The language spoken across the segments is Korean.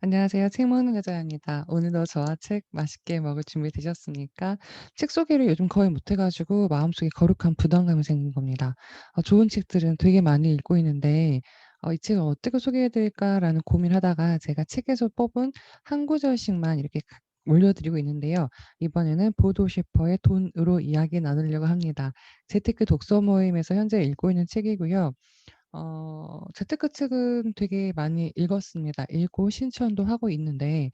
안녕하세요. 책 먹는 여자입니다. 오늘도 저와 책 맛있게 먹을 준비 되셨습니까? 책 소개를 요즘 거의 못해 가지고 마음속에 거룩한 부담감이 생긴 겁니다. 좋은 책들은 되게 많이 읽고 있는데 '이 책을 어떻게 소개해 드릴까.'라는 고민하다가 제가 책에서 뽑은 한 구절씩만 이렇게 올려 드리고 있는데요. 이번에는 보도 셰퍼의 돈으로 이야기 나누려고 합니다. 재테크 독서 모임에서 현재 읽고 있는 책이고요. 재테크 책은 되게 많이 읽었습니다. 읽고 실천도 하고 있는데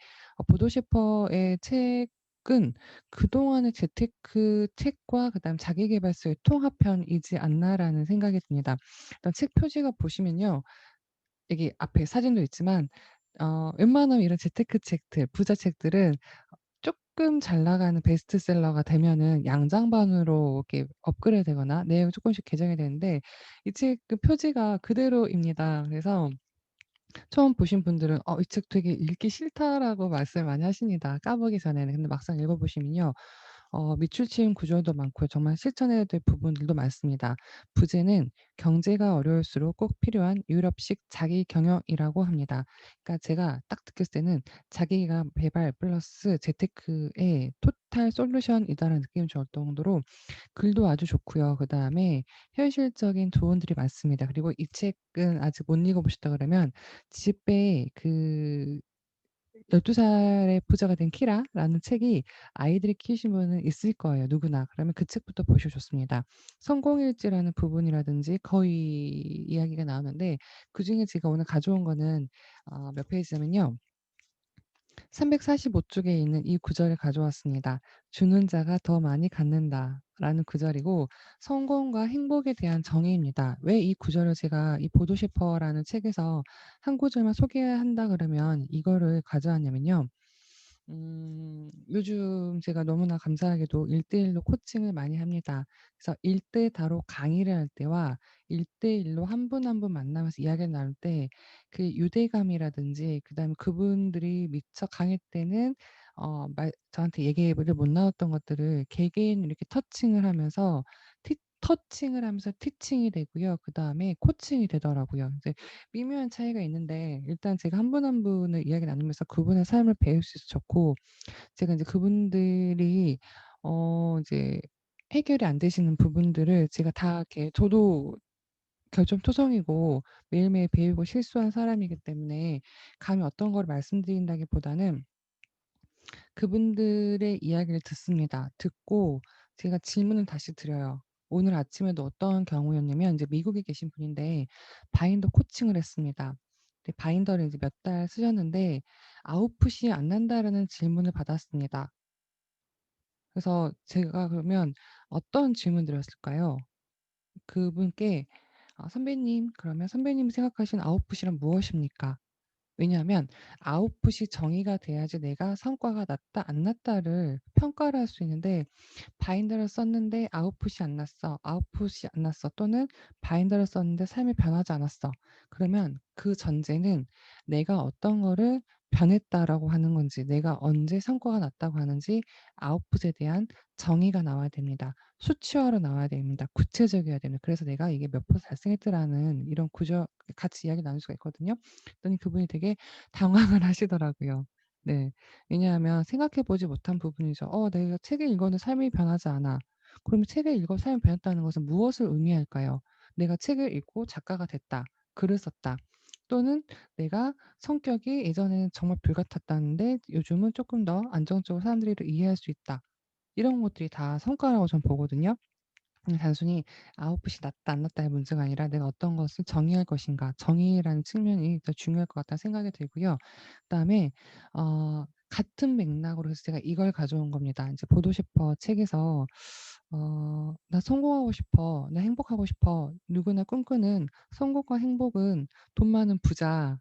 보도 셰퍼의 책은 그동안의 재테크 책과 그다음 자기계발서의 통합편이지 않나라는 생각이 듭니다. 일단 책 표지가 보시면요. 여기 앞에 사진도 있지만 웬만하면 이런 재테크 책들, 부자 책들은 쪼끔 잘 나가는 베스트셀러가 되면은 양장반으로 이렇게 업그레이드되거나 내용이 쪼끔씩 개정이 되는데 이 책 그 표지가 그대로입니다. 그래서 처음 보신 분들은 이 책 되게 읽기 싫다."라고 말씀을 많이 하십니다, 까보기 전에는. 근데 막상 읽어 보시면요. 밑줄 치인 구조도 많고요. 정말 실천해야 될 부분들도 많습니다. 부제는 "경제가 어려울수록 꼭 필요한 유럽식 자기 경영이라고 합니다." 그러니까 제가 딱 느꼈을 때는 자기가 개발 플러스 재테크의 토탈 솔루션이다라는 느낌이 들 정도로 글도 아주 좋고요. 그다음에 현실적인 조언들이 많습니다. 그리고 이 책은 아직 못 읽어 보셨다 그러면 집에 12 살의 부자가 된 키라라는 책이 아이들이 키우신 분은 있을 거예요, 누구나. 그러면 그 책부터 보셔도 좋습니다. 성공일지라는 부분이라든지 거의 이야기가 나오는데 그중에 제가 오늘 가져온 거는 몇 페이지냐면요. 345 쪽에 있는 이 구절을 가져왔습니다. "주는 자가 더 많이 갖는다."라는 구절이고 성공과 행복에 대한 정의입니다. 왜 이 구절을 제가 이 보도 셰퍼라는 책에서 한 구절만 소개한다 그러면 이거를 가져왔냐면요. 요즘 제가 너무나 감사하게도 1:1로 코칭을 많이 합니다. 그래서 1대 다로 강의를 할 때와 1:1로 한 분 한 분 만나면서 이야기를 나눌 때 그 유대감이라든지 그다음에 그분들이 미처 강의 때는 저한테 얘기를 못 나눴던 것들을 개개인 이렇게 터칭을 하면서 터칭을 하면서 티칭이 되고요. 그다음에 코칭이 되더라고요. 이제 미묘한 차이가 있는데 일단 제가 한 분 한 분을 이야기 나누면서 그분의 삶을 배울 수 있어서 좋고 제가 인제 그분들이 이제 해결이 안 되시는 부분들을 제가 다 이렇게 저도 결점토성이고 매일매일 배우고 실수한 사람이기 때문에 감히 어떤 거를 말씀드린다기보다는 그분들의 이야기를 듣습니다. 듣고 제가 질문을 다시 드려요. 오늘 아침에도 어떤 경우였냐면 인제 미국에 계신 분인데 바인더 코칭을 했습니다. 근데 바인더를 이제 몇 달 쓰셨는데 아웃풋이 안 난다라는 질문을 받았습니다. 그래서 제가 그러면 어떤 질문 드렸을까요? 그분께 "선배님 그러면 선배님이 생각하시는 아웃풋이란 무엇입니까?" 왜냐하면 아웃풋이 정의가 돼야지 내가 성과가 났다 안 났다를 평가를 할 수 있는데 바인더를 썼는데 아웃풋이 안 났어. 아웃풋이 안 났어. 또는 바인더를 썼는데 삶이 변하지 않았어. 그러면 그 전제는 내가 어떤 거를 변했다라고 하는 건지 내가 언제 성과가 났다고 하는지 아웃풋에 대한 정의가 나와야 됩니다. 수치화로 나와야 됩니다. 구체적이어야 됩니다. 그래서 내가 이게 몇 프로 달성했더라는 이런 구조 같이 이야기 나눌 수가 있거든요. 그랬더니 그분이 되게 당황을 하시더라고요. 네. 왜냐하면 생각해 보지 못한 부분이죠. '내가 책을 읽어도 삶이 변하지 않아.' 그러면 책을 읽어 삶이 변했다는 것은 무엇을 의미할까요? 내가 책을 읽고 작가가 됐다. 글을 썼다. 또는 내가 성격이 예전에는 정말 불같았다는데 요즘은 쪼끔 더 안정적으로 사람들을 이해할 수 있다. 이런 것들이 다 성과라고 저는 보거든요. 단순히 아웃풋이 났다 안 났다의 문제가 아니라 '내가 어떤 것을 정의할 것인가.' 정의라는 측면이 더 중요할 것 같다는 생각이 들고요. 그다음에 같은 맥락으로 해서 제가 이걸 가져온 겁니다. 인제 보도 셰퍼 책에서 "나 성공하고 싶어. 나 행복하고 싶어." 누구나 꿈꾸는 성공과 행복은 돈 많은 부자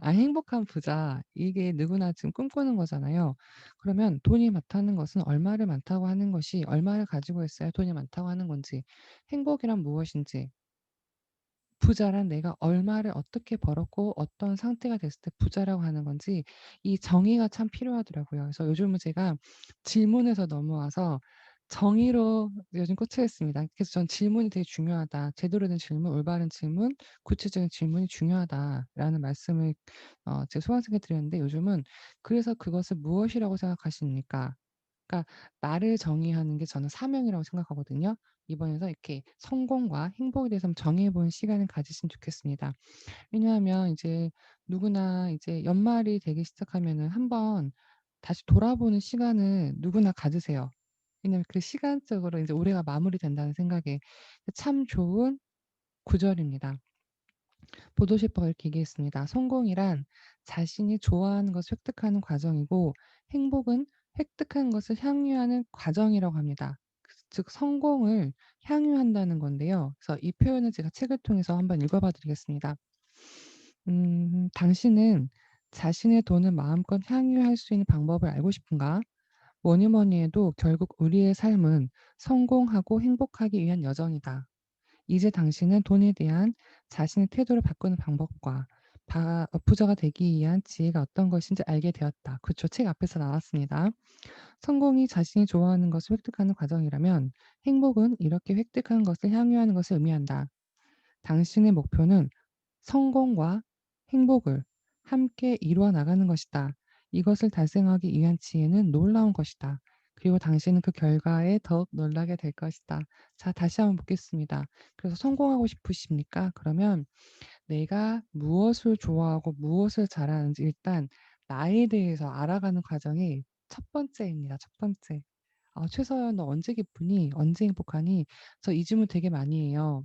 행복한 부자 이게 누구나 지금 꿈꾸는 거잖아요. 그러면 돈이 많다는 것은 얼마를 많다고 하는 것이 얼마를 가지고 있어야 돈이 많다고 하는 건지 행복이란 무엇인지 부자란 내가 얼마를 어떻게 벌었고 어떤 상태가 됐을 때 부자라고 하는 건지 이 정의가 참 필요하더라고요. 그래서 요즘은 제가 질문에서 넘어와서 정의로 요즘 꽂혀 있습니다. 그래서 전 질문이 되게 중요하다. 제대로 된 질문, 올바른 질문, 구체적인 질문이 중요하다라는 말씀을 제가 소강생에 드렸는데 요즘은 그래서 그것을 무엇이라고 생각하십니까? 그러니까 나를 정의하는 게 저는 사명이라고 생각하거든요. 이번에서 이렇게 성공과 행복에 대해서 한번 정의해 보는 시간을 가지시면 좋겠습니다. 왜냐하면 이제 누구나 이제 연말이 되기 시작하면은 한번 다시 돌아보는 시간을 누구나 가지세요. 왜냐면 그 시간적으로 이제 올해가 마무리된다는 생각에 참 좋은 구절입니다. 보도시퍼가 이렇게 얘기했습니다. "성공이란 자신이 좋아하는 것을 획득하는 과정이고 행복은 획득한 것을 향유하는 과정이라고 합니다." 즉 성공을 향유한다는 건데요. 그래서 이 표현을 제가 책을 통해서 한번 읽어 봐 드리겠습니다. "당신은 자신의 돈을 마음껏 향유할 수 있는 방법을 알고 싶은가? 뭐니 뭐니 해도 결국 우리의 삶은 성공하고 행복하기 위한 여정이다. 이제 당신은 돈에 대한 자신의 태도를 바꾸는 방법과 부자가 되기 위한 지혜가 어떤 것인지 알게 되었다." 그쵸. 책 앞에서 나왔습니다. 성공이 자신이 좋아하는 것을 획득하는 과정이라면 행복은 이렇게 획득한 것을 향유하는 것을 의미한다. 당신의 목표는 성공과 행복을 함께 이루어 나가는 것이다. 이것을 달성하기 위한 지혜는 놀라운 것이다. 그리고 당신은 그 결과에 더욱 놀라게 될 것이다. 자, 다시 한번 묻겠습니다. 그래서 성공하고 싶으십니까? 그러면 내가 무엇을 좋아하고 무엇을 잘하는지 일단 나에 대해서 알아가는 과정이 첫 번째입니다. 첫 번째. "최서연 너 언제 기쁘니? 언제 행복하니?" 저 이 질문 되게 많이 해요.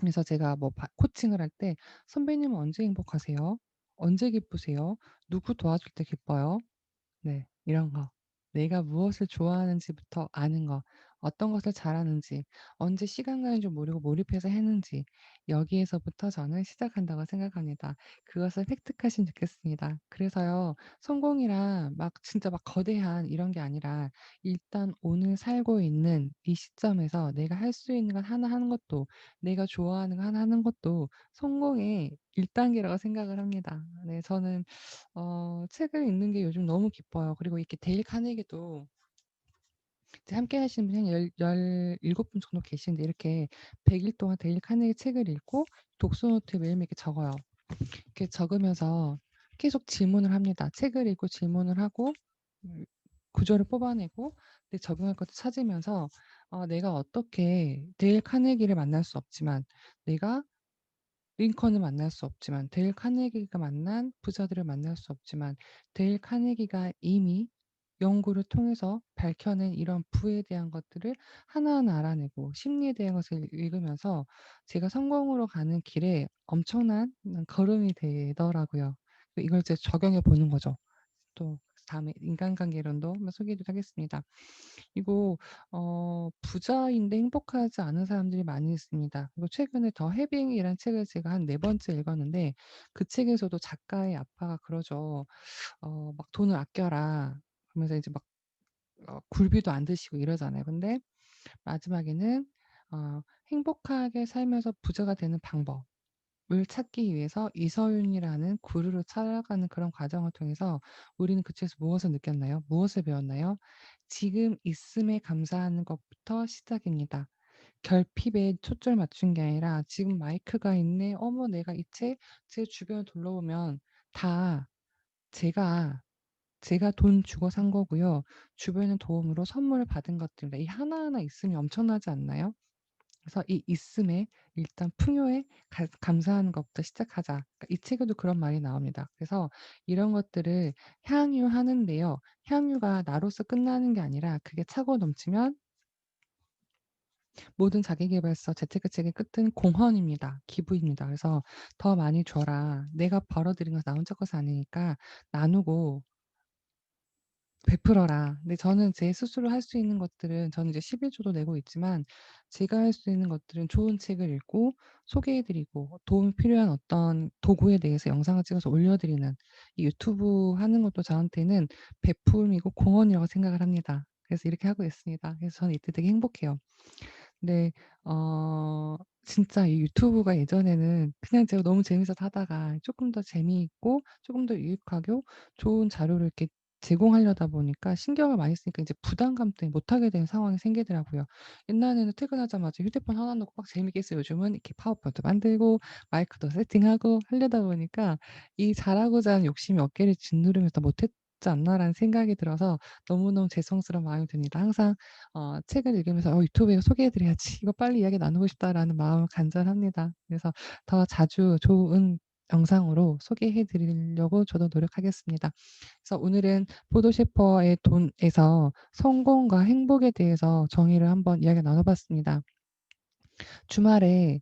그래서 제가 뭐 코칭을 할 때 "선배님은 언제 행복하세요? 언제 기쁘세요? 누구 도와줄 때 기뻐요?" 네. 이런 거. 내가 무엇을 좋아하는지부터 아는 거. 어떤 것을 잘하는지, 언제 시간 가는 줄 모르고 몰입해서 했는지 여기에서부터 저는 시작한다고 생각합니다. 그것을 획득하시면 좋겠습니다. 그래서요. 성공이란 막 진짜 막 거대한 이런 게 아니라 일단 오늘 살고 있는 이 시점에서 내가 할 수 있는 건 하나 하는 것도, 내가 좋아하는 거 하나 하는 것도 성공의 1 단계라고 생각을 합니다. 네. 저는 책을 읽는 게 요즘 너무 기뻐요. 그리고 이렇게 데일 카네기도 이제 함께 하시는 분이 한 17분 정도 계시는데 이렇게 100일 동안 데일 카네기 책을 읽고 독서 노트에 매일매일 이렇게 적어요. 이렇게 적으면서 계속 질문을 합니다. 책을 읽고 질문을 하고 음 구조를 뽑아내고 내 적용할 것도 찾으면서 내가 어떻게 데일 카네기를 만날 수 없지만 내가 링컨을 만날 수 없지만 데일 카네기가 만난 부자들을 만날 수 없지만 데일 카네기가 이미 연구를 통해서 밝혀낸 이런 부에 대한 것들을 하나하나 알아내고 심리에 대한 것을 읽으면서 제가 성공으로 가는 길에 엄청난 걸음이 되더라고요. 이걸 이제 적용해 보는 거죠. 또 다음에 인간관계 이론도 한번 소개도 하겠습니다. 이거 부자인데 행복하지 않은 사람들이 많이 있습니다. 그리고 최근에 더 해빙이라는 책을 제가 한 4 번째 읽었는데 그 책에서도 작가의 아빠가 그러죠. 막 "돈을 아껴라." 그러면서 이제 막 굴비도 안 드시고 이러잖아요. 근데 마지막에는 행복하게 살면서 부자가 되는 방법 을 찾기 위해서 이서윤이라는 구루를 찾아가는 그런 과정을 통해서 우리는 그 책에서 무엇을 느꼈나요? 무엇을 배웠나요? 지금 있음에 감사하는 것부터 시작입니다. 결핍에 초점을 맞춘 게 아니라 '지금 마이크가 있네. 어머 내가 이 책' 제 주변을 둘러보면 다 제가 돈 주고 산 거고요. 주변의 도움으로 선물을 받은 것들입니다. 이 하나하나 있음이 엄청나지 않나요? 그래서 이 있음에 일단 풍요에 감사하는 것부터 시작하자. 그러니까 이 책에도 그런 말이 나옵니다. 그래서 이런 것들을 향유하는데요. 향유가 나로서 끝나는 게 아니라 그게 차고 넘치면 모든 자기계발서 재테크책의 끝은 공헌입니다. 기부입니다. 그래서 "더 많이 줘라. 내가 벌어 들인 건 나 혼자 것이 아니니까 나누고 베풀어라." 근데 저는 제 스스로 할 수 있는 것들은 저는 이제 11조도 내고 있지만 제가 할 수 있는 것들은 좋은 책을 읽고 소개해 드리고 도움이 필요한 어떤 도구에 대해서 영상을 찍어서 올려 드리는 이 유튜브 하는 것도 저한테는 베품이고 공헌이라고 생각을 합니다. 그래서 이렇게 하고 있습니다. 그래서 저는 이때 되게 행복해요. 근데 진짜 이 유튜브가 예전에는 그냥 제가 너무 재밌어서 하다가 쪼끔 더 재미있고 쪼금 더 유익하고 좋은 자료를 이렇게 제공하려다 보니까 신경을 많이 쓰니까 이제 부담감 때문에 못하게 되는 상황이 생기더라고요. 옛날에는 퇴근하자마자 휴대폰 하나 놓고 막 재밌게 했어요. 요즘은 이렇게 파워포인트 만들고 마이크도 세팅하고 하려다 보니까 이 잘하고자 하는 욕심이 어깨를 짓누르면서 '못했지 않나.'라는 생각이 들어서 너무너무 죄송스러운 마음이 듭니다. 항상 책을 읽으면서 '유튜브에 소개해 드려야지. 이거 빨리 이야기 나누고 싶다.'라는 마음을 간절합니다. 그래서 더 자주 좋은 영상으로 소개해 드리려고 저도 노력하겠습니다. 그래서 오늘은 포도 셰퍼의 돈에서 성공과 행복에 대해서 정의를 한번 이야기 나눠 봤습니다. 주말에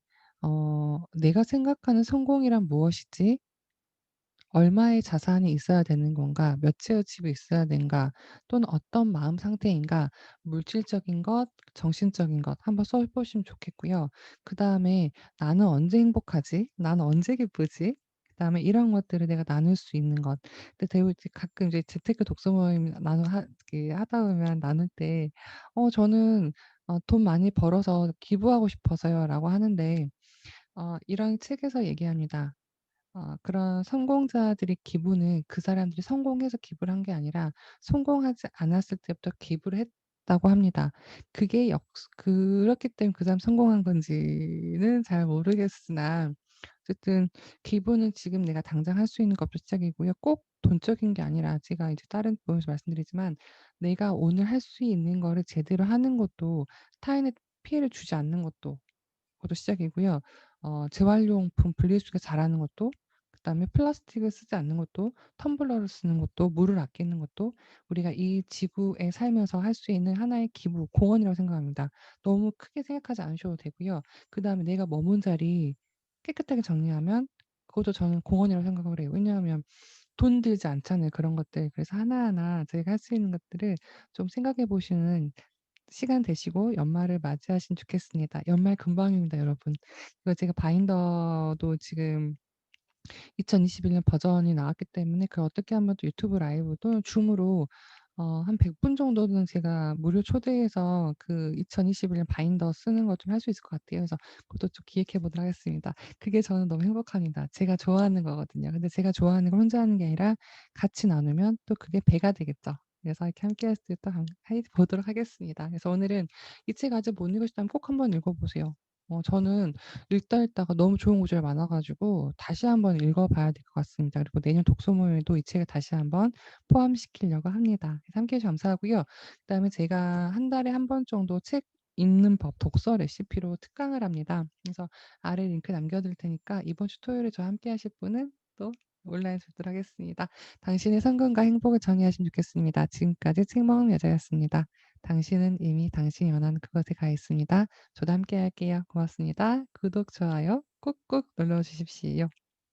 '내가 생각하는 성공이란 무엇이지? 얼마의 자산이 있어야 되는 건가? 몇 채의 집이 있어야 되는가? 또는 어떤 마음 상태인가?' 물질적인 것, 정신적인 것 한번 써 보시면 좋겠고요. 그다음에 '나는 언제 행복하지? 나는 언제 기쁘지?' 그다음에 이런 것들을 내가 나눌 수 있는 것. 근데 대부분 이제 가끔 이제 재테크 독서 모임 나누 하 이렇게 하다 보면 나눌 때 저는 돈 많이 벌어서 기부하고 싶어서요."라고 하는데 이런 책에서 얘기합니다. 그런 성공자들의 기부는 그 사람들이 성공해서 기부를 한 게 아니라 성공하지 않았을 때부터 기부를 했다고 합니다. 그게 역 그렇기 때문에 그 사람이 성공한 건지는 잘 모르겠으나 어쨌든 기부는 지금 내가 당장 할 수 있는 것부터 시작이고요. 꼭 돈적인 게 아니라 제가 이제 다른 부분에서 말씀드리지만 내가 오늘 할 수 있는 거를 제대로 하는 것도 타인의 피해를 주지 않는 것도 그것도 시작이고요. 재활용품 분리수거 잘하는 것도 그다음에 플라스틱을 쓰지 않는 것도 텀블러를 쓰는 것도 물을 아끼는 것도 우리가 이 지구에 살면서 할 수 있는 하나의 기부, 공헌이라고 생각합니다. 너무 크게 생각하지 않으셔도 되고요. 그다음에 내가 머문 자리 깨끗하게 정리하면 그것도 저는 공헌이라고 생각을 해요. 왜냐하면 돈 들지 않잖아요, 그런 것들. 그래서 하나하나 저희가 할 수 있는 것들을 좀 생각해 보시는 시간 되시고 연말을 맞이하시면 좋겠습니다. 연말 금방입니다, 여러분. 이거 제가 바인더도 지금 2021년 버전이 나왔기 때문에 그걸 어떻게 하면 또 유튜브 라이브 또는 줌으로 한 100분 정도는 제가 무료 초대해서 그 2021년 바인더 쓰는 것 좀 할 수 있을 것 같아요. 그래서 그것도 좀 기획해 보도록 하겠습니다. 그게 저는 너무 행복합니다. 제가 좋아하는 거거든요. 근데 제가 좋아하는 걸 혼자 하는 게 아니라 같이 나누면 또 그게 배가 되겠죠. 그래서 이렇게 함께 할 수 있도록 해 보도록 하겠습니다. 그래서 오늘은 이 책 아직 못 읽으셨다면 꼭 한번 읽어 보세요. 저는 읽다가 너무 좋은 구절이 많아 가지고 다시 한번 읽어 봐야 될 것 같습니다. 그리고 내년 독서 모임에도 이 책을 다시 한번 포함시키려고 합니다. 그래서 함께 해 주셔서 감사하고요. 그다음에 제가 한 달에 한 번 정도 책 읽는 법 독서 레시피로 특강을 합니다. 그래서 아래 링크 남겨 드릴 테니까 이번 주 토요일에 저와 함께 하실 분은 또 온라인에서 뵙도록 하겠습니다. 당신의 성공과 행복을 정의하시면 좋겠습니다. 지금까지 책 먹는 여자였습니다. 당신은 이미 당신이 원하는 그것에 가 있습니다. 저도 함께 할게요. 고맙습니다. 구독, 좋아요 꾹꾹 눌러 주십시오.